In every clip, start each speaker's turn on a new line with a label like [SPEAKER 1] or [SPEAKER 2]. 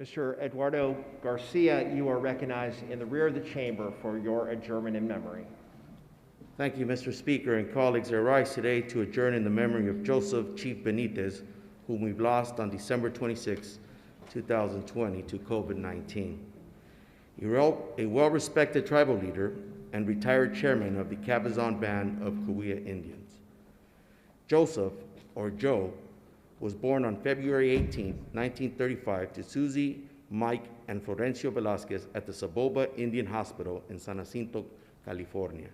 [SPEAKER 1] Mr. Eduardo Garcia, you are recognized in the rear of the chamber for your adjournment in memory.
[SPEAKER 2] Thank you, Mr. Speaker and colleagues. I rise today to adjourn in the memory of Joseph Chief Benitez, whom we've lost on December 26, 2020 to COVID-19. A well-respected tribal leader and retired chairman of the Cabazon Band of Cahuilla Indians. Joseph, or Joe, was born on February 18, 1935 to Susie, Mike, and Florencio Velasquez at the Saboba Indian Hospital in San Jacinto, California.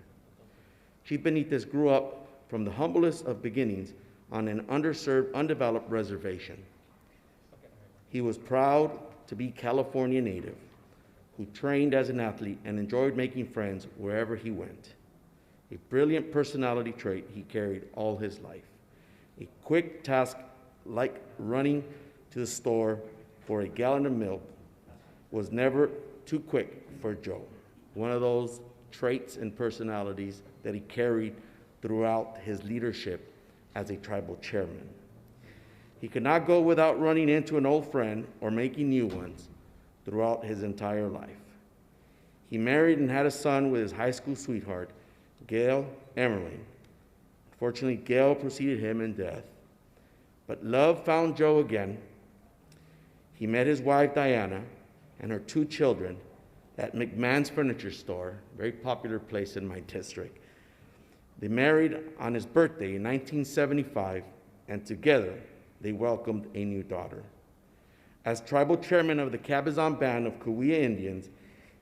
[SPEAKER 2] Chief Benitez grew up from the humblest of beginnings on an underserved, undeveloped reservation. He was proud to be California native, who trained as an athlete and enjoyed making friends wherever he went. A brilliant personality trait he carried all his life. A quick task like running to the store for a gallon of milk was never too quick for Joe. One of those traits and personalities that he carried throughout his leadership as a tribal chairman. He could not go without running into an old friend or making new ones throughout his entire life. He married and had a son with his high school sweetheart, Gail Emerling. Unfortunately, Gail preceded him in death. But love found Joe again. He met his wife, Diana, and her two children at McMahon's Furniture Store, a very popular place in my district. They married on his birthday in 1975, and together they welcomed a new daughter. As tribal chairman of the Cabazon Band of Cahuilla Indians,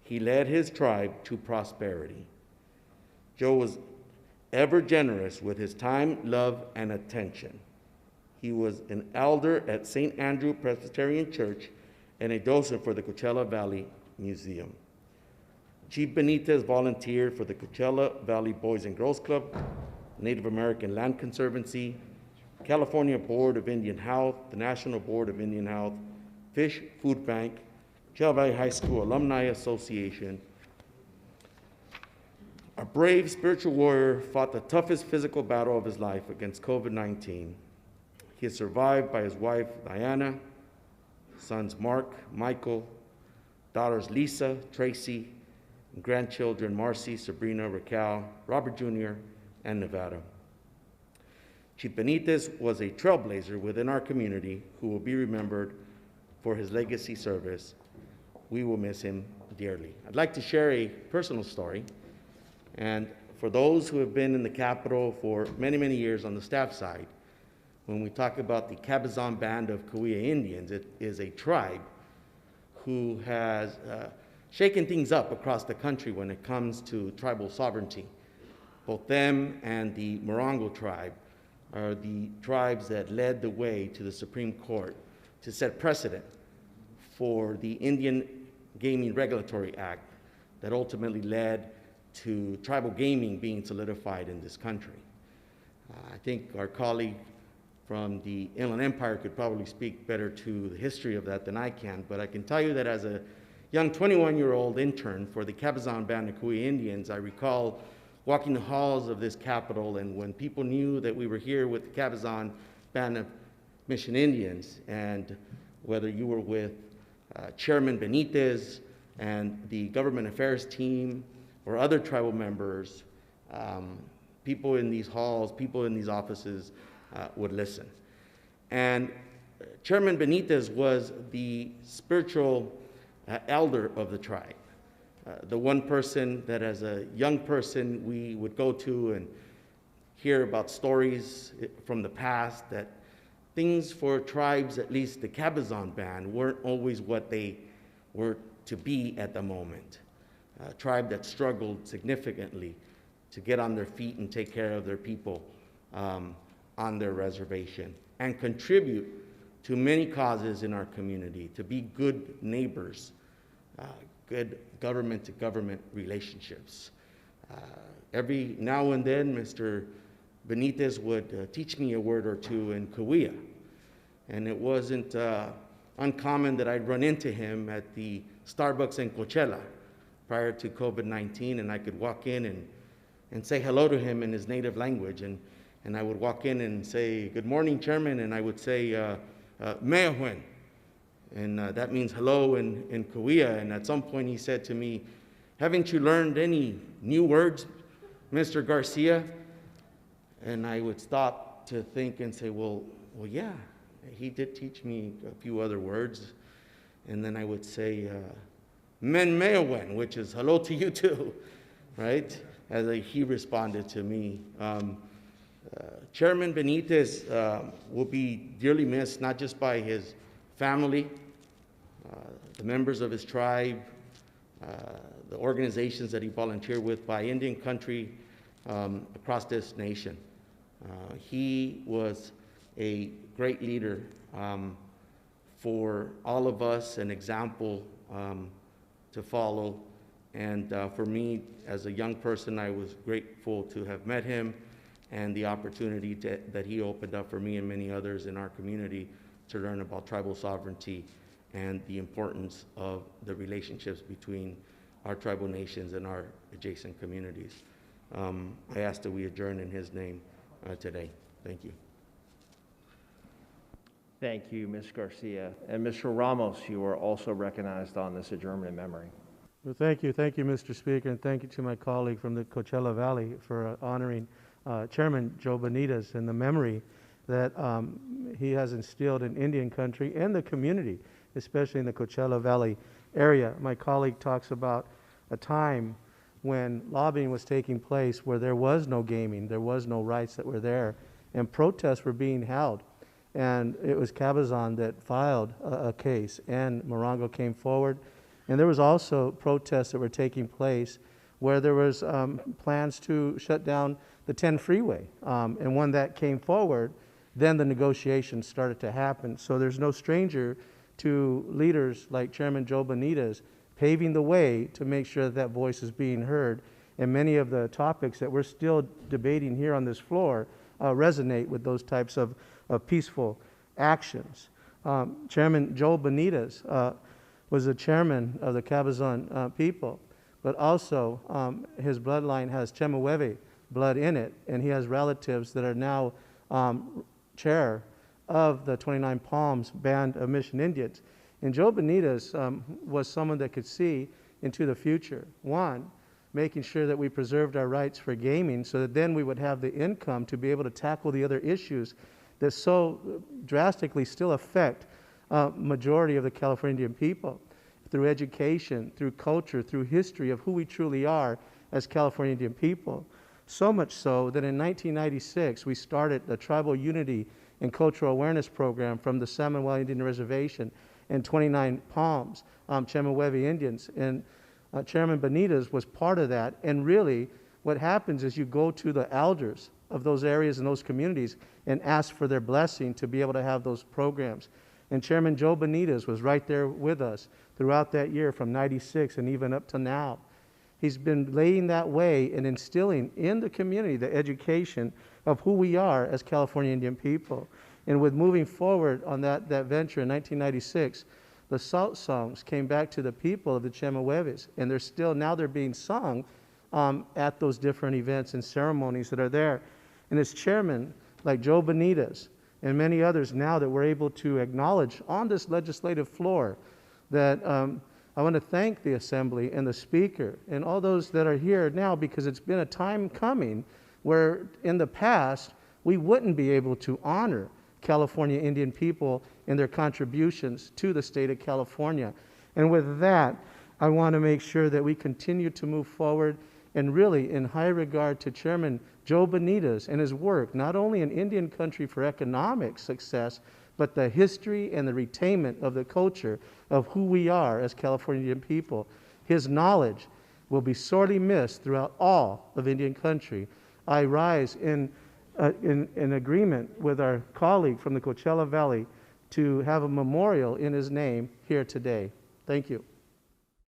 [SPEAKER 2] he led his tribe to prosperity. Joe was ever generous with his time, love, and attention. He was an elder at St. Andrew Presbyterian Church and a docent for the Coachella Valley Museum. Chief Benitez volunteered for the Coachella Valley Boys and Girls Club, Native American Land Conservancy, California Board of Indian Health, the National Board of Indian Health, Fish Food Bank, Coachella Valley High School Alumni Association. A brave spiritual warrior fought the toughest physical battle of his life against COVID-19. He is survived by his wife, Diana, sons Mark, Michael, daughters Lisa, Tracy, and grandchildren Marcy, Sabrina, Raquel, Robert Jr., and Nevada. Chief Benitez was a trailblazer within our community who will be remembered for his legacy service. We will miss him dearly. I'd like to share a personal story. And for those who have been in the Capitol for many, many years on the staff side, when we talk about the Cabazon Band of Cahuilla Indians, it is a tribe who has shaken things up across the country when it comes to tribal sovereignty. Both them and the Morongo tribe are the tribes that led the way to the Supreme Court to set precedent for the Indian Gaming Regulatory Act that ultimately led to tribal gaming being solidified in this country. I think our colleague from the Inland Empire could probably speak better to the history of that than I can, but I can tell you that as a young 21-year-old intern for the Cabazon Band of Cahuilla Indians, I recall walking the halls of this Capitol, and when people knew that we were here with the Cabazon Band of Mission Indians, and whether you were with Chairman Benitez and the government affairs team or other tribal members, people in these halls, people in these offices would listen. And Chairman Benitez was the spiritual elder of the tribe, the one person that as a young person we would go to and hear about stories from the past, that things for tribes, at least the Cabazon Band, weren't always what they were to be at the moment. A tribe that struggled significantly to get on their feet and take care of their people on their reservation and contribute to many causes in our community, to be good neighbors, good government-to-government relationships. Every now and then, Mr. Benitez would teach me a word or two in Cahuilla, and it wasn't uncommon that I'd run into him at the Starbucks in Coachella prior to COVID-19, and I could walk in and say hello to him in his native language, and I would walk in and say, "Good morning, Chairman," and I would say, "Meahuen," And that means hello in Cahuilla. And at some point he said to me, "Haven't you learned any new words, Mr. Garcia?" And I would stop to think and say, well, yeah, he did teach me a few other words. And then I would say, "Men meowen," which is hello to you too, right? As he responded to me. Chairman Benitez will be dearly missed, not just by his family, the members of his tribe, the organizations that he volunteered with, by Indian country across this nation. He was a great leader for all of us, an example to follow. And for me, as a young person, I was grateful to have met him and the opportunity that he opened up for me and many others in our community to learn about tribal sovereignty and the importance of the relationships between our tribal nations and our adjacent communities. I ask that we adjourn in his name today. Thank you.
[SPEAKER 1] Thank you, Ms. Garcia. And Mr. Ramos, you are also recognized on this adjournment in memory.
[SPEAKER 3] Well, thank you, Mr. Speaker, and thank you to my colleague from the Coachella Valley for honoring Chairman Joe Benitez and the memory that he has instilled in Indian country and the community, especially in the Coachella Valley area. My colleague talks about a time when lobbying was taking place where there was no gaming, there was no rights that were there, and protests were being held. And it was Cabazon that filed a case, and Morongo came forward. And there was also protests that were taking place where there was plans to shut down the 10 freeway. And when that came forward, then the negotiations started to happen. So there's no stranger to leaders like Chairman Joe Benitez paving the way to make sure that that voice is being heard. And many of the topics that we're still debating here on this floor resonate with those types of peaceful actions. Chairman Joe Benitez was the chairman of the Cabazon people, but also his bloodline has Chemehuevi blood in it, and he has relatives that are now chair of the 29 Palms Band of Mission Indians. And Joe Benitez was someone that could see into the future. One, making sure that we preserved our rights for gaming so that then we would have the income to be able to tackle the other issues that so drastically still affect majority of the California Indian people through education, through culture, through history of who we truly are as California Indian people. So much so that in 1996, we started the Tribal Unity and Cultural Awareness Program from the Seminole Indian Reservation and 29 Palms, Chemehuevi Indians. And Chairman Benitez was part of that. And really, what happens is you go to the elders of those areas and those communities and ask for their blessing to be able to have those programs. And Chairman Joe Benitez was right there with us throughout that year from 96 and even up to now. He's been laying that way and instilling in the community the education of who we are as California Indian people. And with moving forward on that venture in 1996, the salt songs came back to the people of the Chemehuevis, and they're still, now they're being sung at those different events and ceremonies that are there. And as chairman, like Joe Benitez and many others now that we're able to acknowledge on this legislative floor, that I want to thank the Assembly and the Speaker and all those that are here now, because it's been a time coming where in the past we wouldn't be able to honor California Indian people and their contributions to the state of California. And with that, I want to make sure that we continue to move forward and really in high regard to Chairman Joe Benitez and his work, not only in Indian country for economic success, but the history and the retainment of the culture of who we are as California Indian people. His knowledge will be sorely missed throughout all of Indian country. I rise in agreement with our colleague from the Coachella Valley to have a memorial in his name here today. Thank you.